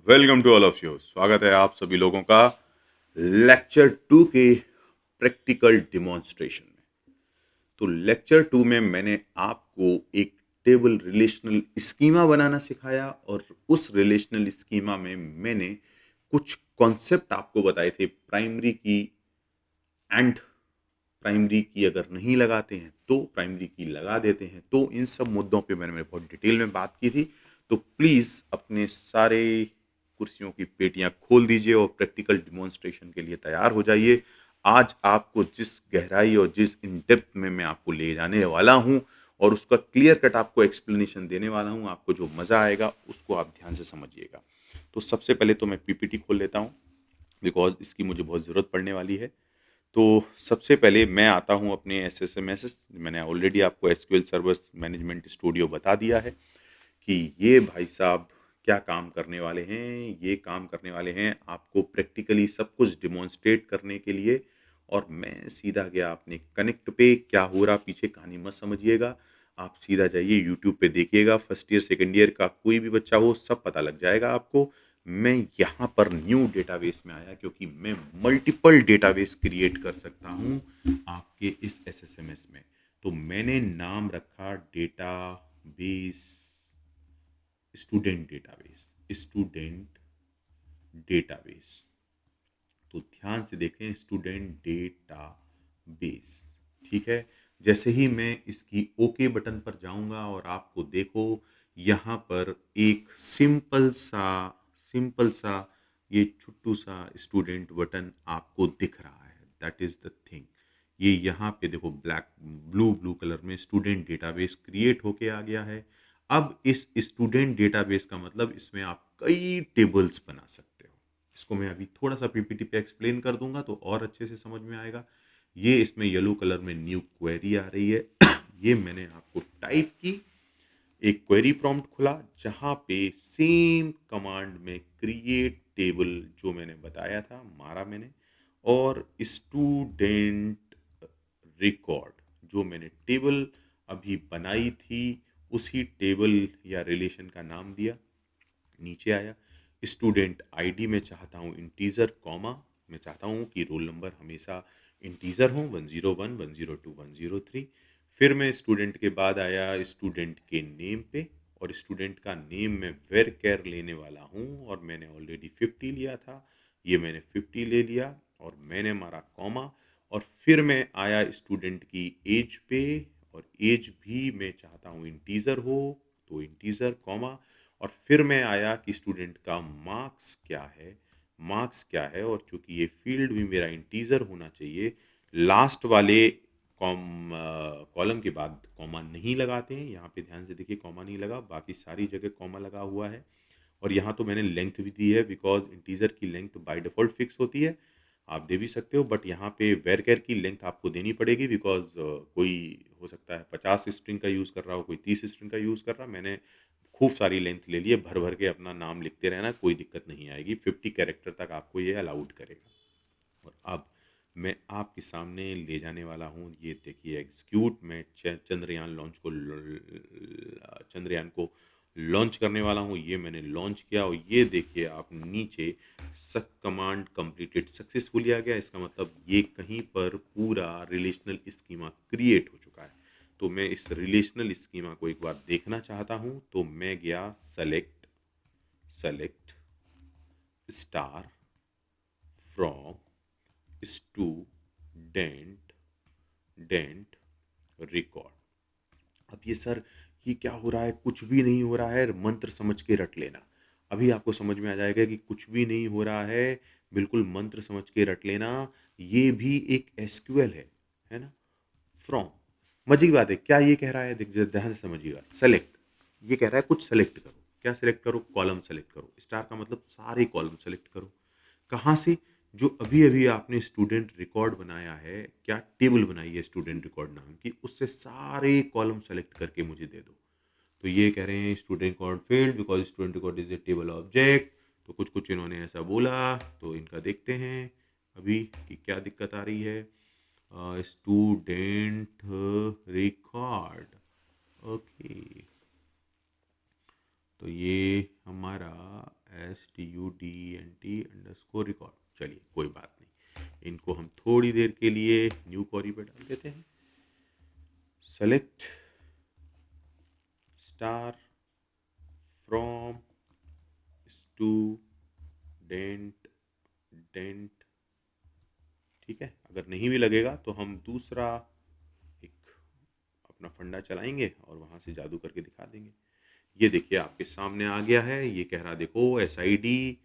Welcome to all of you. स्वागत है आप सभी लोगों का लेक्चर 2 के प्रैक्टिकल डिमॉन्स्ट्रेशन में। तो लेक्चर 2 में मैंने आपको एक टेबल रिलेशनल स्कीमा बनाना सिखाया और उस रिलेशनल स्कीमा में मैंने कुछ कॉन्सेप्ट आपको बताए थे। प्राइमरी की एंड प्राइमरी की अगर नहीं लगाते हैं तो प्राइमरी की लगा देते हैं। तो इन सब मुद्दों पे मैंने बहुत डिटेल में बात की थी। तो प्लीज़ अपने सारे कुर्सियों की पेटियां खोल दीजिए और प्रैक्टिकल डिमॉन्स्ट्रेशन के लिए तैयार हो जाइए। आज आपको जिस गहराई और जिस इन डेप्थ में मैं आपको ले जाने वाला हूं और उसका क्लियर कट आपको एक्सप्लेनेशन देने वाला हूं, आपको जो मज़ा आएगा उसको आप ध्यान से समझिएगा। तो सबसे पहले तो मैं पीपीटी खोल लेता हूं बिकॉज इसकी मुझे बहुत ज़रूरत पड़ने वाली है। तो सबसे पहले मैं आता हूँ अपने एसएसएमएस। मैंने ऑलरेडी आपको एसक्यूएल सर्वर मैनेजमेंट स्टूडियो बता दिया है कि ये भाई साहब क्या काम करने वाले हैं। ये काम करने वाले हैं आपको प्रैक्टिकली सब कुछ डिमॉन्स्ट्रेट करने के लिए। और मैं सीधा गया अपने कनेक्ट पे। क्या हो रहा पीछे कहानी मत समझिएगा, आप सीधा जाइए यूट्यूब पे देखिएगा। फर्स्ट ईयर सेकंड ईयर का कोई भी बच्चा हो सब पता लग जाएगा आपको। मैं यहाँ पर न्यू डेटाबेस में आया क्योंकि मैं मल्टीपल डेटाबेस क्रिएट कर सकता हूँ आपके इस एसएसएमएस में। तो मैंने नाम रखा डेटाबेस, स्टूडेंट डेटाबेस। तो ध्यान से देखें, स्टूडेंट डेटा बेस। ठीक है। जैसे ही मैं इसकी ओके बटन पर जाऊंगा और आपको देखो यहाँ पर एक सिंपल सा ये छुट्टू सा स्टूडेंट बटन आपको दिख रहा है। That is the thing. ये यहाँ पे देखो ब्लैक ब्लू कलर में स्टूडेंट डेटाबेस क्रिएट होके आ गया है। अब इस स्टूडेंट डेटाबेस का मतलब इसमें आप कई टेबल्स बना सकते हो। इसको मैं अभी थोड़ा सा पीपीटी पे एक्सप्लेन कर दूंगा तो और अच्छे से समझ में आएगा। ये इसमें येलो कलर में न्यू क्वेरी आ रही है। ये मैंने आपको टाइप की, एक क्वेरी प्रॉम्प्ट खुला जहां पे सेम कमांड में क्रिएट टेबल जो मैंने बताया था मारा मैंने, और स्टूडेंट रिकॉर्ड जो मैंने टेबल अभी बनाई थी उसी टेबल या रिलेशन का नाम दिया। नीचे आया, स्टूडेंट आईडी में चाहता हूँ इंटीजर कॉमा, मैं चाहता हूँ कि रोल नंबर हमेशा इंटीजर हो 101 102 103। फिर मैं स्टूडेंट के बाद आया स्टूडेंट के नेम पे, और स्टूडेंट का नेम मैं वेर कैर लेने वाला हूँ और मैंने ऑलरेडी 50 लिया था। ये मैंने 50 ले लिया और मैंने मारा कॉमा। और फिर मैं आया स्टूडेंट की एज पे, और एज भी मैं चाहता हूँ इंटीजर हो तो इंटीजर कॉमा। और फिर मैं आया कि स्टूडेंट का मार्क्स क्या है, और चूंकि ये फील्ड भी मेरा इंटीजर होना चाहिए, लास्ट वाले कॉलम के बाद कॉमा नहीं लगाते हैं। यहाँ पे ध्यान से देखिए कॉमा नहीं लगा, बाकी सारी जगह कॉमा लगा हुआ है। और यहाँ तो मैंने लेंथ भी दी है बिकॉज इंटीजर की लेंथ बाय डिफॉल्ट फिक्स होती है, आप दे भी सकते हो, बट यहाँ पे वेर कैर की लेंथ आपको देनी पड़ेगी बिकॉज कोई हो सकता है 50 स्ट्रिंग का यूज़ कर रहा हो, कोई 30 स्ट्रिंग का यूज़ कर रहा। मैंने खूब सारी लेंथ ले ली है, भर भर के अपना नाम लिखते रहना, कोई दिक्कत नहीं आएगी। 50 कैरेक्टर तक आपको ये अलाउड करेगा। और अब मैं आपके सामने ले जाने वाला हूँ, ये देखिए एग्जीक्यूट। मैं चंद्रयान को लॉन्च करने वाला हूँ। ये मैंने लॉन्च किया और ये देखिए आप नीचे सब कमांड कंप्लीटेड सक्सेसफुली आ गया। इसका मतलब ये कहीं पर पूरा रिलेशनल स्कीमा क्रिएट हो चुका है। तो मैं इस रिलेशनल स्कीमा को एक बार देखना चाहता हूँ, तो मैं गया select star from student dent record. अब ये सर ये क्या हो रहा है, कुछ भी नहीं हो रहा है, मंत्र समझ के रट लेना। अभी आपको समझ में आ जाएगा कि कुछ भी नहीं हो रहा है, बिल्कुल मंत्र समझ के रट लेना। ये भी एक एसक्यूएल है ना। फ्रॉम, मजे की बात है, क्या ये कह रहा है, देख ध्यान से समझिएगा। सेलेक्ट, ये कह रहा है कुछ सेलेक्ट करो। क्या सेलेक्ट करो? कॉलम सेलेक्ट करो। स्टार का मतलब सारे कॉलम सेलेक्ट करो। कहाँ से? जो अभी अभी आपने स्टूडेंट रिकॉर्ड बनाया है, क्या टेबल बनाई है स्टूडेंट रिकॉर्ड नाम की, उससे सारे कॉलम सेलेक्ट करके मुझे दे दो। तो ये कह रहे हैं student record failed because student record is a table object. तो कुछ कुछ इन्होंने ऐसा बोला, तो इनका देखते हैं अभी कि क्या दिक्कत आ रही है। Student record, okay. तो ये हमारा देर के लिए न्यू क्वेरी पे डाल देते हैं। Select star from student dent, ठीक है। अगर नहीं भी लगेगा तो हम दूसरा एक अपना फंडा चलाएंगे और वहाँ से जादू करके दिखा देंगे। ये देखिए आपके सामने आ गया है, ये कह रहा देखो SID,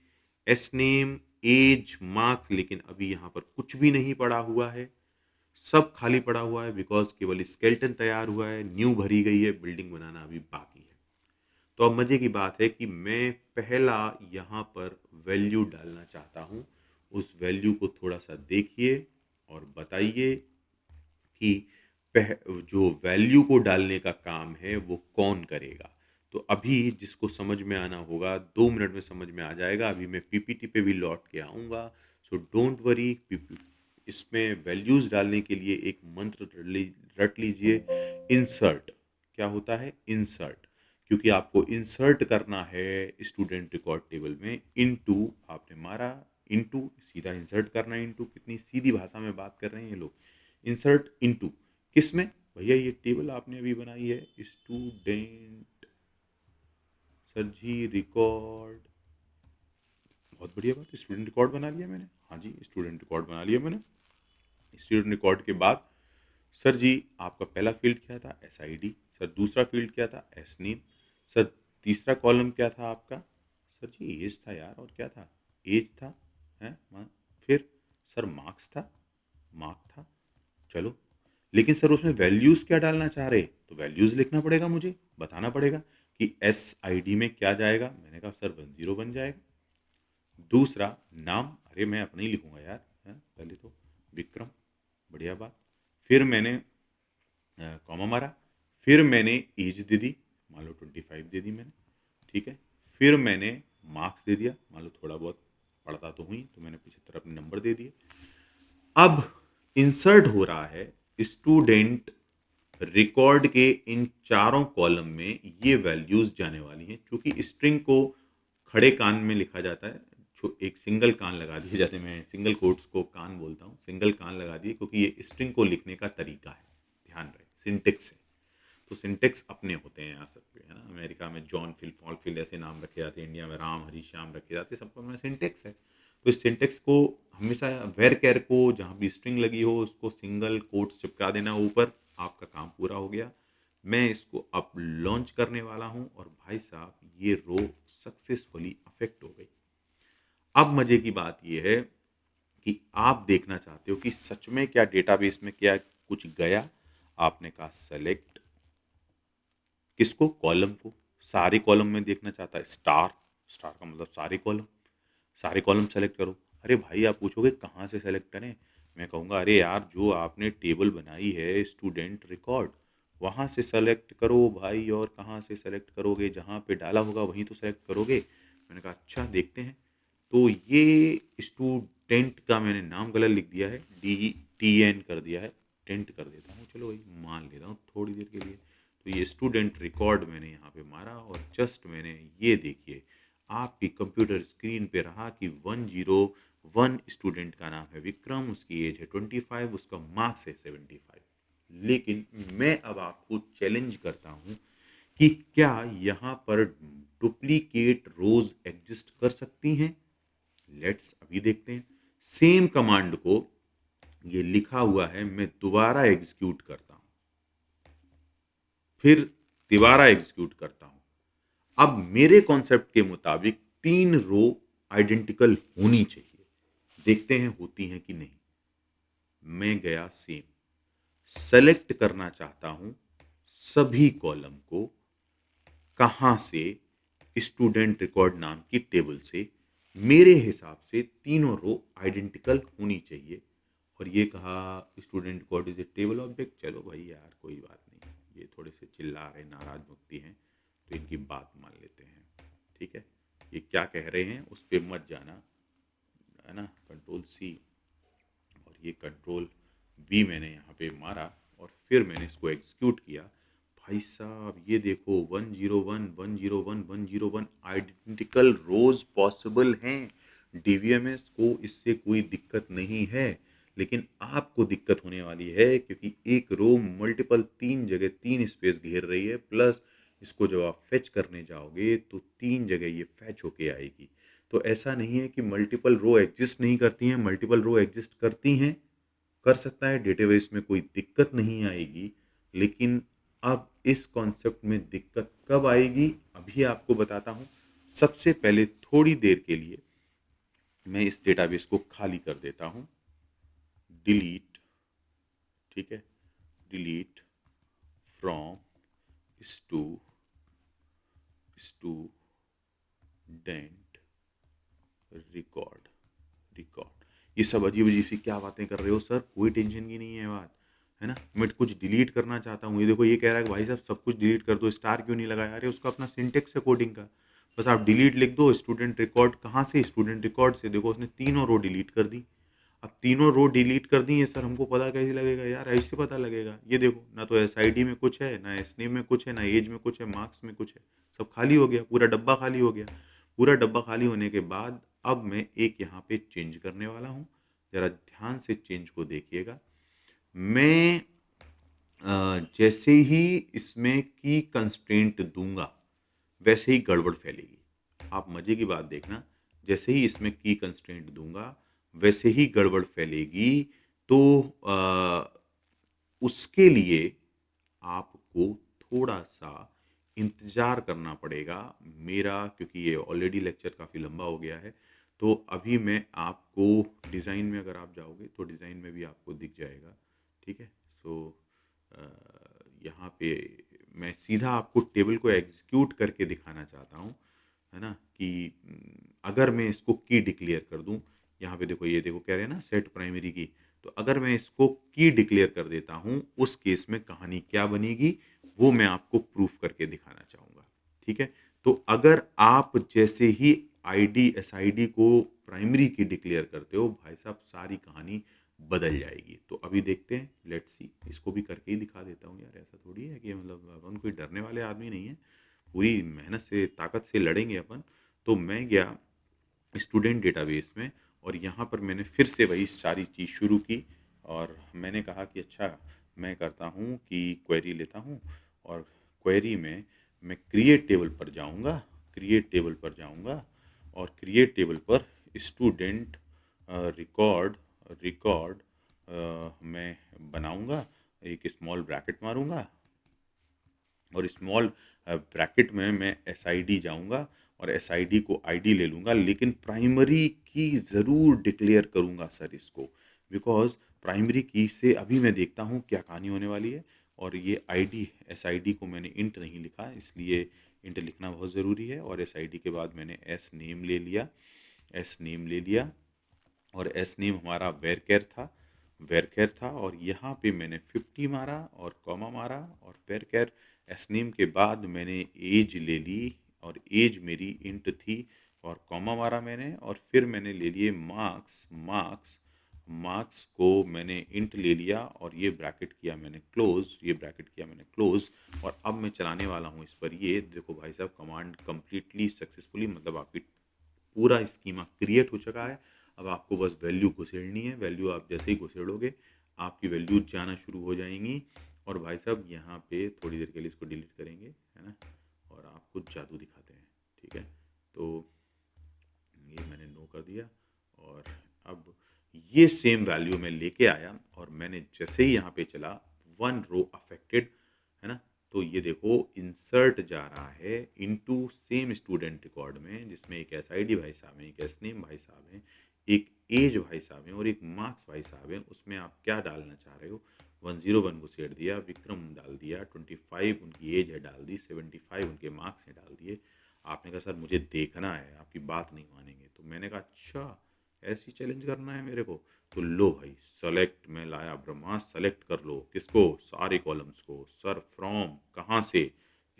S name, age, marks, लेकिन अभी यहाँ पर कुछ भी नहीं पड़ा हुआ है, सब खाली पड़ा हुआ है बिकॉज केवल स्केलेटन तैयार हुआ है, न्यू भरी गई है, बिल्डिंग बनाना अभी बाकी है। तो अब मजे की बात है कि मैं पहला यहाँ पर वैल्यू डालना चाहता हूँ। उस वैल्यू को थोड़ा सा देखिए और बताइए कि जो वैल्यू को डालने का काम है वो कौन करेगा। तो अभी जिसको समझ में आना होगा 2 मिनट में समझ में आ जाएगा। अभी मैं PPT पे भी लौट के आऊँगा, सो डोंट वरी। इसमें वैल्यूज़ डालने के लिए एक मंत्र रट लीजिए, इंसर्ट। क्या होता है इंसर्ट? क्योंकि आपको इंसर्ट करना है स्टूडेंट रिकॉर्ड टेबल में। इनटू आपने मारा, इनटू सीधा इंसर्ट करना है। इनटू कितनी सीधी भाषा में बात कर रहे हैं ये लोग। इंसर्ट इनटू किस में भैया? ये टेबल आपने अभी बनाई है स्टूडेंट सर जी रिकॉर्ड, बहुत बढ़िया बात, स्टूडेंट रिकॉर्ड बना लिया मैंने। हाँ जी, स्टूडेंट रिकॉर्ड बना लिया मैंने। स्टूडेंट रिकॉर्ड के बाद सर जी आपका पहला फील्ड क्या था? SID। सर दूसरा फील्ड क्या था? S name. सर तीसरा कॉलम क्या था आपका? सर जी एज था यार, और क्या था? एज था है। फिर सर मार्क्स था, मार्क था। चलो, लेकिन सर उसमें वैल्यूज क्या डालना चाह रहे? तो वैल्यूज लिखना पड़ेगा, मुझे बताना पड़ेगा कि SID में क्या जाएगा। मैंने कहा सर 101 जाएगा। दूसरा नाम, अरे मैं अपना ही लिखूंगा यार, है पहले तो विक्रम, बढ़िया बात। फिर मैंने कॉमा मारा, फिर मैंने एज दे दी, मान लो 25 दे दी मैंने, ठीक है। फिर मैंने मार्क्स दे दिया, मान लो थोड़ा बहुत पढ़ता तो हुई तो मैंने 75 अपने नंबर दे दिए। अब इंसर्ट हो रहा है स्टूडेंट रिकॉर्ड के इन चारों कॉलम में ये वैल्यूज जाने वाली हैं। क्योंकि स्ट्रिंग को खड़े कान में लिखा जाता है, जो एक सिंगल कान लगा दिए जाते हैं, मैं सिंगल कोट्स को कान बोलता हूँ, सिंगल कान लगा दिए क्योंकि ये स्ट्रिंग को लिखने का तरीका है, ध्यान रहे सिंटेक्स है। तो सिंटेक्स अपने होते हैं यहाँ सब पे, है ना। अमेरिका में जॉन फिल, फॉल फिल ऐसे नाम रखे जाते हैं, इंडिया में राम हरी श्याम रखे जाते हैं, सबको अपना सिंटेक्स है। तो इस सिंटेक्स को हमेशा वेर कैर को जहाँ भी स्ट्रिंग लगी हो उसको सिंगल कोट्स चिपका देना ऊपर, आपका काम पूरा हो गया। मैं इसको अब लॉन्च करने वाला हूँ और भाई साहब ये रो सक्सेसफुली अफेक्ट हो गई। अब मजे की बात ये है कि आप देखना चाहते हो कि सच में क्या डेटाबेस में क्या कुछ गया। आपने कहा सेलेक्ट किसको? कॉलम को। सारे कॉलम में देखना चाहता है, स्टार, स्टार का मतलब सारे कॉलम, सारे कॉलम सेलेक्ट करो। अरे भाई आप पूछोगे कहाँ से सेलेक्ट करें? मैं कहूँगा अरे यार जो आपने टेबल बनाई है स्टूडेंट रिकॉर्ड, वहाँ से सेलेक्ट करो भाई। और कहाँ से सेलेक्ट करोगे? जहाँ पे डाला होगा वहीं तो सेलेक्ट करोगे। मैंने कहा अच्छा देखते हैं। तो ये स्टूडेंट का मैंने नाम गलत लिख दिया है, DTN कर दिया है, टेंट कर देता हूँ, चलो भाई मान लेता हूँ थोड़ी देर के लिए। तो ये स्टूडेंट रिकॉर्ड मैंने यहाँ पे मारा और जस्ट मैंने ये देखिए आपकी कंप्यूटर स्क्रीन पे रहा कि 101 स्टूडेंट का नाम है विक्रम, उसकी एज है 25, उसका मार्क्स है 75। लेकिन मैं अब आपको चैलेंज करता हूँ कि क्या यहाँ पर डुप्लीकेट रोज एग्जिस्ट कर सकती हैं? लेट्स अभी देखते हैं। सेम कमांड को, ये लिखा हुआ है, मैं दोबारा एग्जीक्यूट करता हूं, फिर दोबारा एग्जीक्यूट करता हूं। अब मेरे कॉन्सेप्ट के मुताबिक 3 रो आइडेंटिकल होनी चाहिए। देखते हैं होती हैं कि नहीं। मैं गया सेम, सेलेक्ट करना चाहता हूं सभी कॉलम को, कहां से? स्टूडेंट रिकॉर्ड नाम की टेबल से। मेरे हिसाब से तीनों रो आइडेंटिकल होनी चाहिए। और ये कहा student record is a table object. चलो भाई यार कोई बात नहीं, ये थोड़े से चिल्ला रहे, नाराज मुक्ति हैं, तो इनकी बात मान लेते हैं, ठीक है। ये क्या कह रहे हैं उस पर मत जाना, है ना। Ctrl+C और ये Ctrl+V मैंने यहाँ पे मारा और फिर मैंने इसको एग्जीक्यूट किया। भाई साहब ये देखो 101 101 101 आइडेंटिकल रोज पॉसिबल हैं। DVMS को इससे कोई दिक्कत नहीं है। लेकिन आपको दिक्कत होने वाली है क्योंकि एक रो मल्टीपल 3 जगह 3 स्पेस घेर रही है, प्लस इसको जब आप फेच करने जाओगे तो 3 जगह ये फेच होके आएगी। तो ऐसा नहीं है कि मल्टीपल रो एग्जिस्ट नहीं करती हैं, मल्टीपल रो एग्जिस्ट करती हैं, कर सकता है डेटाबेस में कोई दिक्कत नहीं आएगी। लेकिन अब इस कॉन्सेप्ट में दिक्कत कब आएगी अभी आपको बताता हूँ। सबसे पहले थोड़ी देर के लिए मैं इस डेटाबेस को खाली कर देता हूँ। डिलीट, ठीक है, delete from student record. Record, ये सब अजीब अजीब सी क्या बातें कर रहे हो सर, कोई टेंशन की नहीं है बात, है ना। मैं कुछ डिलीट करना चाहता हूँ, ये देखो ये कह रहा है कि भाई साहब सब कुछ डिलीट कर दो, स्टार क्यों नहीं लगाया, अरे उसका अपना सिंटेक्स है कोडिंग का। बस आप डिलीट लिख दो, स्टूडेंट रिकॉर्ड, कहाँ से स्टूडेंट रिकॉर्ड से, देखो उसने तीनों रो डिलीट कर दी। अब तीनों रो डिलीट कर दी है सर, हमको पता कैसे लगेगा यार, ऐसे पता लगेगा, ये देखो ना तो एस आई डी में कुछ है, ना एस नेम में कुछ है, ना एज में कुछ है, मार्क्स में कुछ है, सब खाली हो गया, पूरा डब्बा खाली हो गया। पूरा डब्बा खाली होने के बाद अब मैं एक यहाँ पे चेंज करने वाला हूँ, जरा ध्यान से चेंज को देखिएगा। मैं जैसे ही इसमें की कंस्ट्रेंट दूंगा वैसे ही गड़बड़ फैलेगी। आप मजे की बात देखना, जैसे ही इसमें की कंस्ट्रेंट दूंगा वैसे ही गड़बड़ फैलेगी। तो उसके लिए आपको थोड़ा सा इंतजार करना पड़ेगा मेरा, क्योंकि ये ऑलरेडी लेक्चर काफ़ी लंबा हो गया है। तो अभी मैं आपको डिज़ाइन में, अगर आप जाओगे तो डिज़ाइन में भी आपको दिख जाएगा, ठीक है। सो यहाँ पे मैं सीधा आपको टेबल को एग्जीक्यूट करके दिखाना चाहता हूँ, है ना, कि अगर मैं इसको की डिक्लेयर कर दूं, यहाँ पे देखो, ये देखो कह रहे हैं ना सेट प्राइमरी की, तो अगर मैं इसको की डिक्लेयर कर देता हूँ उस केस में कहानी क्या बनेगी वो मैं आपको प्रूफ करके दिखाना चाहूँगा, ठीक है। तो अगर आप जैसे ही आईडी एसआईडी को प्राइमरी की डिक्लेयर करते हो भाई साहब, सारी कहानी बदल जाएगी। तो अभी देखते हैं, लेट्स सी, इसको भी करके ही दिखा देता हूँ यार, ऐसा थोड़ी है कि मतलब अपन कोई डरने वाले आदमी नहीं है, पूरी मेहनत से ताकत से लड़ेंगे अपन। तो मैं गया स्टूडेंट डेटाबेस में और यहाँ पर मैंने फिर से वही सारी चीज़ शुरू की और मैंने कहा कि अच्छा मैं करता हूँ कि क्वेरी लेता हूँ और क्वेरी में मैं क्रिएट टेबल पर जाऊँगा, क्रिएट टेबल पर जाऊँगा और क्रिएट टेबल पर स्टूडेंट रिकॉर्ड रिकॉर्ड मैं बनाऊँगा, एक स्मॉल ब्रैकेट मारूँगा और स्मॉल ब्रैकेट में मैं एस आई डी जाऊँगा और एस आई डी को आई डी ले लूँगा, लेकिन प्राइमरी की ज़रूर डिक्लेयर करूँगा सर इसको, बिकॉज प्राइमरी की से अभी मैं देखता हूँ क्या कहानी होने वाली है। और ये I D, S I D को मैंने इंट नहीं लिखा, इसलिए इंट लिखना बहुत ज़रूरी है। और एस आई डी के बाद मैंने एस नेम ले लिया, एस नेम ले लिया और एस नेम हमारा वेरकेर था, वेरकेर था। और यहाँ पे मैंने 50 मारा और कॉमा मारा और वेरकेर एस नेम के बाद मैंने एज ले ली और एज मेरी इंट थी और कॉमा मारा मैंने और फिर मैंने ले लिए मार्क्स, मार्क्स, मार्क्स को मैंने इंट ले लिया और ये ब्रैकेट किया मैंने क्लोज, ये ब्रैकेट किया मैंने क्लोज। और अब मैं चलाने वाला हूँ इस पर, ये देखो भाई साहब कमांड कंप्लीटली सक्सेसफुली, मतलब आपकी पूरा स्कीमा क्रिएट हो चुका है। अब आपको बस वैल्यू घुसेड़नी है, वैल्यू आप जैसे ही घुसेड़ोगे आपकी वैल्यू जाना शुरू हो जाएंगी। और भाई साहब यहाँ पे थोड़ी देर के लिए इसको डिलीट करेंगे, है ना, और आपको जादू दिखाते हैं, ठीक है। तो ये मैंने नो कर दिया और अब ये सेम वैल्यू मैं लेके आया और मैंने जैसे ही यहाँ पे चला वन रो अफेक्टेड, है ना। तो ये देखो इंसर्ट जा रहा है इनटू सेम स्टूडेंट रिकॉर्ड में, जिसमें एक एस आई डी भाई साहब हैं, एक एस नेम भाई साहब हैं, एक एज भाई साहब हैं और एक मार्क्स भाई साहब हैं। उसमें आप क्या डालना चाह रहे हो, 101 को सेट दिया, विक्रम डाल दिया, 25 उनकी एज है डाल दी, 75 उनके मार्क्स हैं डाल दिए। आपने कहा सर मुझे देखना है, आपकी बात नहीं मानेंगे। तो मैंने कहा अच्छा ऐसी चैलेंज करना है मेरे को, तो लो भाई सेलेक्ट, मैं लाया ब्रह्मा, सेलेक्ट कर लो किसको, सारे कॉलम्स को सर, फ्रॉम कहाँ से,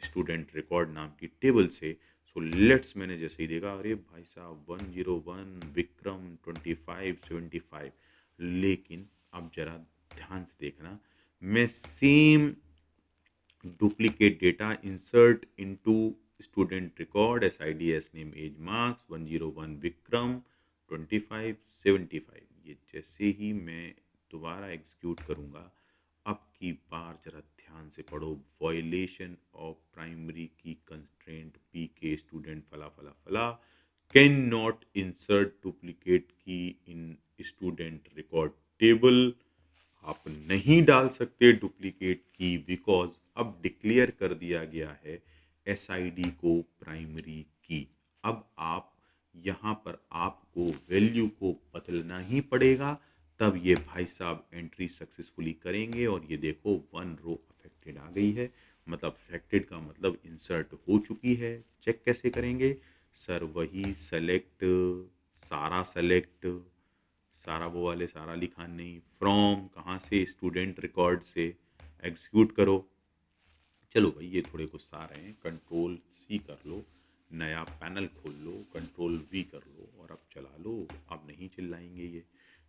स्टूडेंट रिकॉर्ड नाम की टेबल से। सो लेट्स, मैंने जैसे ही देखा अरे भाई साहब 101 विक्रम 25 75। लेकिन अब जरा ध्यान से देखना, मैं same duplicate data, insert into student record, SID, name, age, marks, 101 Vikram 25 75। ये जैसे ही मैं दोबारा एग्जीक्यूट करूँगा, अब की बार जरा ध्यान से पढ़ो। वायलेशन ऑफ प्राइमरी की कंस्ट्रेंट पी के स्टूडेंट फला फला फला कैन नॉट इंसर्ट डुप्लीकेट की इन स्टूडेंट रिकॉर्ड टेबल। आप नहीं डाल सकते डुप्लीकेट की बिकॉज अब डिक्लेयर कर दिया गया है एसआईडी को प्राइमरी की। अब आप यहाँ पर आपको वैल्यू को बदलना ही पड़ेगा, तब ये भाई साहब एंट्री सक्सेसफुली करेंगे। और ये देखो 1 रो अफेक्टेड आ गई है, मतलब अफेक्टेड का मतलब इंसर्ट हो चुकी है। चेक कैसे करेंगे सर? वही सेलेक्ट, सारा सेलेक्ट, सारा वो वाले सारा अली खान नहीं, फ्रॉम कहाँ से, स्टूडेंट रिकॉर्ड से एग्जीक्यूट करो। चलो भाई ये थोड़े गुस्सा आ रहे हैं, कंट्रोल सी कर लो, नया पैनल खोल लो, कंट्रोल वी कर लो और अब चला लो। अब नहीं चिल्लाएंगे ये।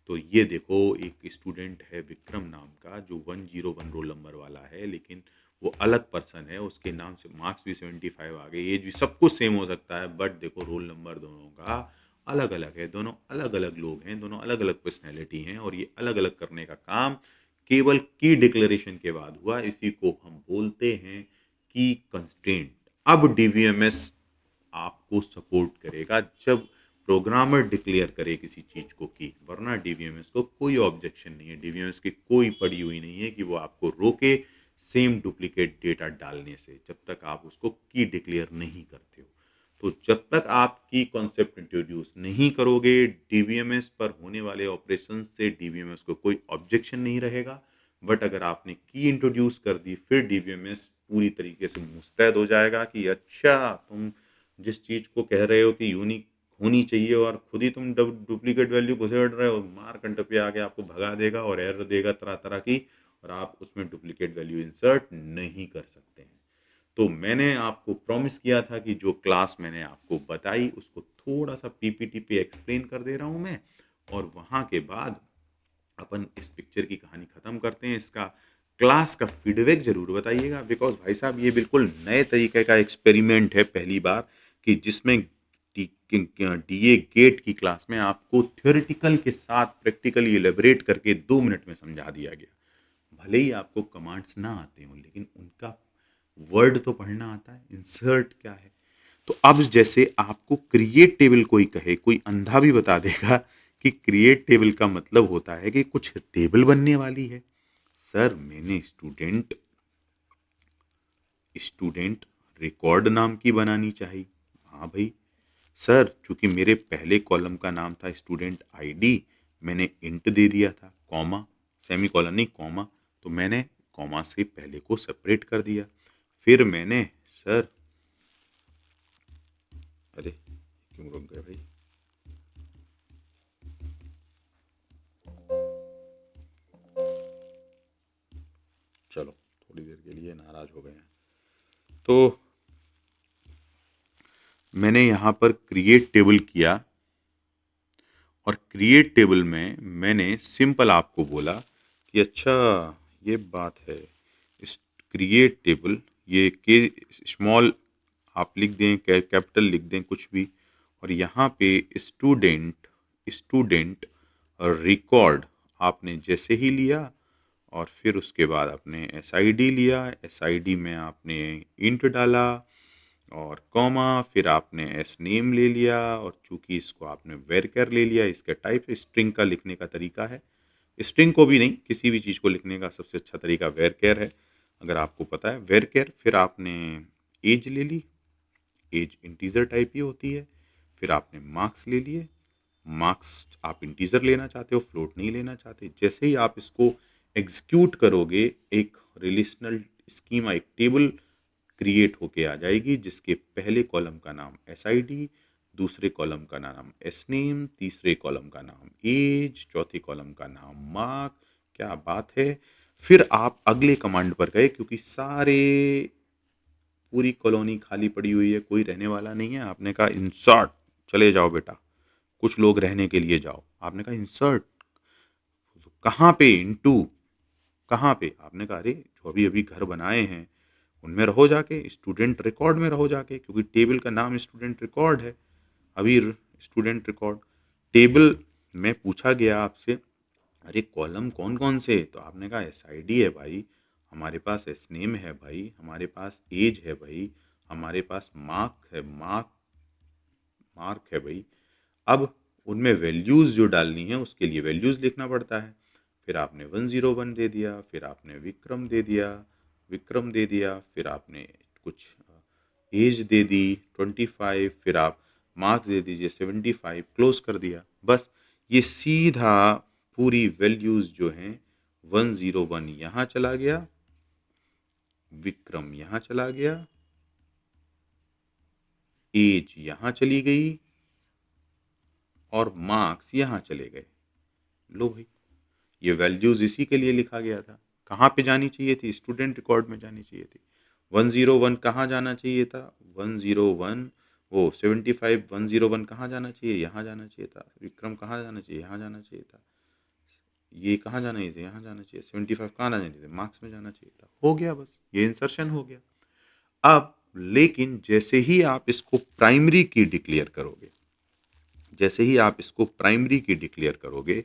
तो ये देखो एक स्टूडेंट है विक्रम नाम का जो 101 रोल नंबर वाला है, लेकिन वो अलग पर्सन है, उसके नाम से मार्क्स भी 75 आ गए, एज भी सब कुछ सेम हो सकता है, बट देखो रोल नंबर दोनों का अलग अलग है, दोनों अलग अलग लोग हैं, दोनों अलग अलग पर्सनैलिटी हैं, और ये अलग अलग करने का काम केवल की डिक्लेरेशन के बाद हुआ। इसी को हम बोलते हैं की कंस्ट्रेंट। अब डीवीएमएस आपको सपोर्ट करेगा जब प्रोग्रामर डिक्लेयर करे किसी चीज को की, वरना डीवीएमएस को कोई ऑब्जेक्शन नहीं है, डीवीएमएस की कोई पड़ी हुई नहीं है कि वो आपको रोके सेम डुप्लीकेट डेटा डालने से, जब तक आप उसको की डिक्लेयर नहीं करते हो। तो जब तक आप की कॉन्सेप्ट इंट्रोड्यूस नहीं करोगे, डीवीएमएस पर होने वाले ऑपरेशन से डीवीएमएस को कोई ऑब्जेक्शन नहीं रहेगा। बट अगर आपने की इंट्रोड्यूस कर दी, फिर डीवीएमएस पूरी तरीके से मुस्तैद हो जाएगा कि अच्छा तुम जिस चीज को कह रहे हो कि यूनिक होनी चाहिए और खुद ही तुम डुप्लीकेट वैल्यू घुसेड़ रहे हो, मार कंट पे आके आपको भगा देगा और एरर देगा तरह तरह की, और आप उसमें डुप्लीकेट वैल्यू इंसर्ट नहीं कर सकते हैं। तो मैंने आपको प्रॉमिस किया था कि जो क्लास मैंने आपको बताई उसको थोड़ा सा पीपीटी पे एक्सप्लेन कर दे रहा हूं मैं, और वहां के बाद अपन इस पिक्चर की कहानी खत्म करते हैं। इसका क्लास का फीडबैक जरूर बताइएगा, बिकॉज भाई साहब ये बिल्कुल नए तरीके का एक्सपेरिमेंट है, पहली बार कि जिसमें डीए गेट की क्लास में आपको थ्योरेटिकल के साथ प्रैक्टिकली इलेबरेट करके 2 मिनट में समझा दिया गया। भले ही आपको कमांड्स ना आते हो, लेकिन उनका वर्ड तो पढ़ना आता है, इंसर्ट क्या है। तो अब जैसे आपको क्रिएट टेबल कोई कहे, कोई अंधा भी बता देगा कि क्रिएट टेबल का मतलब होता है कि कुछ टेबल बनने वाली है। सर मैंने स्टूडेंट स्टूडेंट रिकॉर्ड नाम की बनानी चाहिए। हाँ भाई सर, चूंकि मेरे पहले कॉलम का नाम था स्टूडेंट आईडी, मैंने इंट दे दिया था, कॉमा, सेमी कॉलन नहीं कॉमा, तो मैंने कॉमा से पहले को सेपरेट कर दिया। फिर मैंने सर, अरे क्यों रुक गए भाई, चलो थोड़ी देर के लिए नाराज हो गए हैं। तो मैंने यहाँ पर क्रिएट टेबल किया, और क्रिएट टेबल में मैंने सिंपल आपको बोला कि अच्छा ये बात है, इस क्रिएट टेबल ये के स्मॉल आप लिख दें, कैपिटल लिख दें, कुछ भी, और यहाँ पे स्टूडेंट स्टूडेंट रिकॉर्ड आपने जैसे ही लिया, और फिर उसके बाद आपने एसआईडी लिया, एसआईडी में आपने इंट डाला और कॉमा, फिर आपने एस नेम ले लिया, और चूंकि इसको आपने वेरकर ले लिया, इसका टाइप स्ट्रिंग का लिखने का तरीका है, स्ट्रिंग को भी नहीं किसी भी चीज़ को लिखने का सबसे अच्छा तरीका वेरकर है, अगर आपको पता है वेरकर। फिर आपने एज ले ली, एज इंटीजर टाइप ही होती है। फिर आपने मार्क्स ले लिए, मार्क्स आप इंटीजर लेना चाहते हो, फ्लोट नहीं लेना चाहते। जैसे ही आप इसको एग्जीक्यूट करोगे, एक रिलेशनल स्कीमा, एक टेबल क्रिएट होके आ जाएगी, जिसके पहले कॉलम का नाम एसआईडी, दूसरे कॉलम का नाम एस नेम, तीसरे कॉलम का नाम एज, चौथे कॉलम का नाम मार्क। क्या बात है। फिर आप अगले कमांड पर गए, क्योंकि सारे पूरी कॉलोनी खाली पड़ी हुई है, कोई रहने वाला नहीं है। आपने कहा इंसर्ट, चले जाओ बेटा, कुछ लोग रहने के लिए जाओ। आपने कहा इंसर्ट कहाँ पे, इनटू कहाँ पे? आपने कहा अरे जो अभी अभी घर बनाए हैं उनमें रहो जाके, स्टूडेंट रिकॉर्ड में रहो जाके, क्योंकि टेबल का नाम स्टूडेंट रिकॉर्ड है। अभी स्टूडेंट रिकॉर्ड टेबल में पूछा गया आपसे अरे कॉलम कौन कौन से? तो आपने कहा SID है भाई, हमारे पास SNAME है भाई, हमारे पास एज है भाई, हमारे पास मार्क है भाई। अब उनमें वैल्यूज़ जो डालनी है उसके लिए वैल्यूज़ लिखना पड़ता है। फिर आपने 101 दे दिया, फिर आपने विक्रम दे दिया, फिर आपने कुछ एज दे दी 25, फिर आप मार्क्स दे दीजिए 75, क्लोज कर दिया। बस ये सीधा पूरी वैल्यूज़ जो हैं 101 यहाँ चला गया, विक्रम यहाँ चला गया, एज यहाँ चली गई और मार्क्स यहाँ चले गए। लो भाई, ये वैल्यूज़ इसी के लिए लिखा गया था। कहाँ पे जानी चाहिए थी? स्टूडेंट रिकॉर्ड में जानी चाहिए थी। 101 कहाँ जाना चाहिए था? 101 वो 75 101 कहाँ जाना चाहिए? यहाँ जाना चाहिए था। विक्रम कहाँ जाना चाहिए? यहाँ जाना चाहिए था। ये कहाँ जाना चाहिए? यहाँ जाना चाहिए। 75 कहाँ जाना चाहिए? मार्क्स में जाना चाहिए था। हो गया, बस ये इंसर्शन हो गया। अब लेकिन जैसे ही आप इसको प्राइमरी की डिक्लेयर करोगे,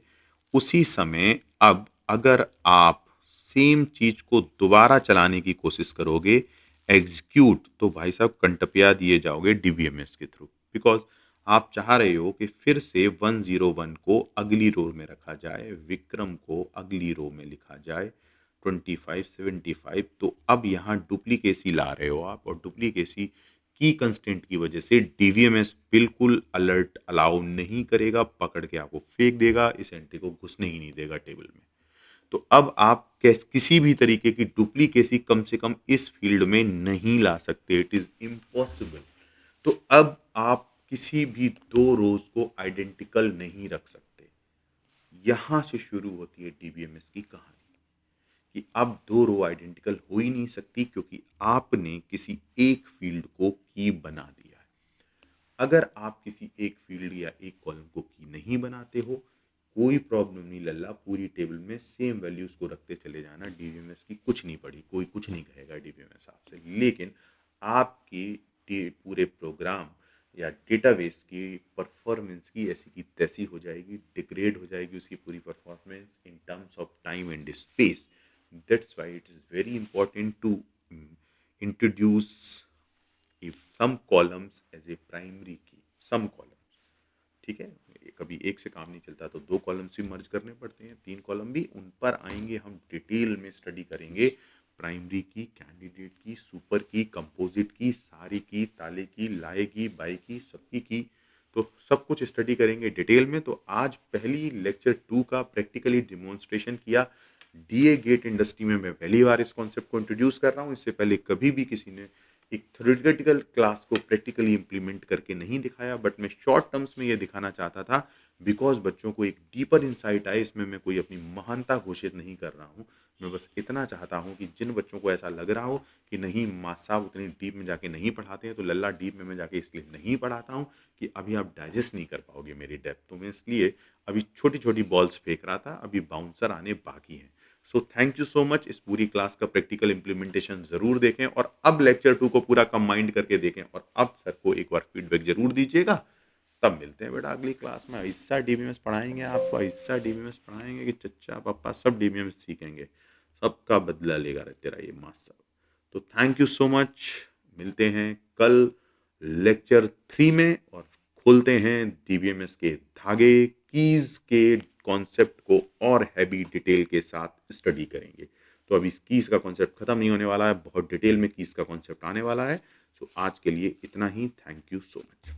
उसी समय अब अगर आप सेम चीज को दोबारा चलाने की कोशिश करोगे एग्जीक्यूट, तो भाई साहब कंटपिया दिए जाओगे DBMS के थ्रू। बिकॉज आप चाह रहे हो कि फिर से 101 को अगली रो में रखा जाए, विक्रम को अगली रो में लिखा जाए, 25 75। तो अब यहाँ डुप्लीकेसी ला रहे हो आप, और डुप्लीकेसी की कंस्टेंट की वजह से DVMS बिल्कुल अलर्ट अलाउ नहीं करेगा, पकड़ के आपको फेंक देगा, इस एंट्री को घुसने ही नहीं देगा टेबल में। तो अब आप किसी भी तरीके की डुप्लीकेसी कम से कम इस फील्ड में नहीं ला सकते, इट इज इम्पॉसिबल। तो अब आप किसी भी दो रोज को आइडेंटिकल नहीं रख सकते। यहां से शुरू होती है DBMS की कहानी कि अब दो रो आइडेंटिकल हो ही नहीं सकती, क्योंकि आपने किसी एक फील्ड को की बना दिया है। अगर आप किसी एक फील्ड या एक कॉलम को की नहीं बनाते हो, कोई प्रॉब्लम नहीं लल्ला, पूरी टेबल में सेम वैल्यूज को रखते चले जाना, DBMS की कुछ नहीं पड़ी, कोई कुछ नहीं कहेगा DBMS आपसे। लेकिन आपकी पूरे प्रोग्राम या डेटाबेस की परफॉर्मेंस की ऐसी की तैसी हो जाएगी, डिग्रेड हो जाएगी उसकी पूरी performance in terms of time and space. That's why it is very important to introduce if some columns as a primary key, some columns, ठीक है। कभी एक से काम नहीं चलता तो दो कॉलम्स भी मर्ज करने पड़ते हैं, तीन कॉलम भी, उन पर आएंगे हम डिटेल में स्टडी करेंगे। प्राइमरी की, कैंडिडेट की, सुपर की, कंपोजिट की, सारी की, ताले की, लाए की, बाई की, सबकी की, तो सब कुछ स्टडी करेंगे डिटेल में। तो आज पहली लेक्चर 2 का प्रैक्टिकली डिमॉन्स्ट्रेशन किया। DA गेट इंडस्ट्री में मैं पहली बार इस कॉन्सेप्ट को इंट्रोड्यूस कर रहा हूँ। इससे पहले कभी भी किसी ने एक थ्योरेटिकल क्लास को प्रैक्टिकली इंप्लीमेंट करके नहीं दिखाया, बट मैं शॉर्ट टर्म्स में ये दिखाना चाहता था बिकॉज बच्चों को एक डीपर इंसाइट आए। इसमें मैं कोई अपनी महानता घोषित नहीं कर रहा हूँ, मैं बस इतना चाहता हूँ कि जिन बच्चों को ऐसा लग रहा हो कि नहीं मास साहब उतनी डीप में जाके नहीं पढ़ाते हैं, तो लल्ला डीप में मैं जाके इसलिए नहीं पढ़ाता हूँ कि अभी आप डाइजेस्ट नहीं कर पाओगे मेरी डेप्थ। तो मैं इसलिए अभी छोटी छोटी बॉल्स फेंक रहा था, अभी बाउंसर आने बाकी हैं। So thank you so much. इस पूरी क्लास का प्रैक्टिकल इंप्लीमेंटेशन जरूर देखें, और अब लेक्चर 2 को पूरा कंबाइंड करके देखें, और अब सर को एक बार फीडबैक जरूर दीजिएगा। तब मिलते हैं बेटा अगली क्लास में। ऐसा DBMS पढ़ाएंगे आपको, ऐसा DBMS पढ़ाएंगे कि चच्चा पापा सब DBMS सीखेंगे, सबका बदला लेगा तेरा ये मास साहब। तो थैंक यू सो मच, मिलते हैं कल लेक्चर 3 में, और खोलते हैं DBMS के धागे, कीज के कॉन्सेप्ट को और हैवी डिटेल के साथ स्टडी करेंगे। तो अभी कीज का कॉन्सेप्ट खत्म नहीं होने वाला है, बहुत डिटेल में कीज का कॉन्सेप्ट आने वाला है। सो आज के लिए इतना ही, थैंक यू सो मच।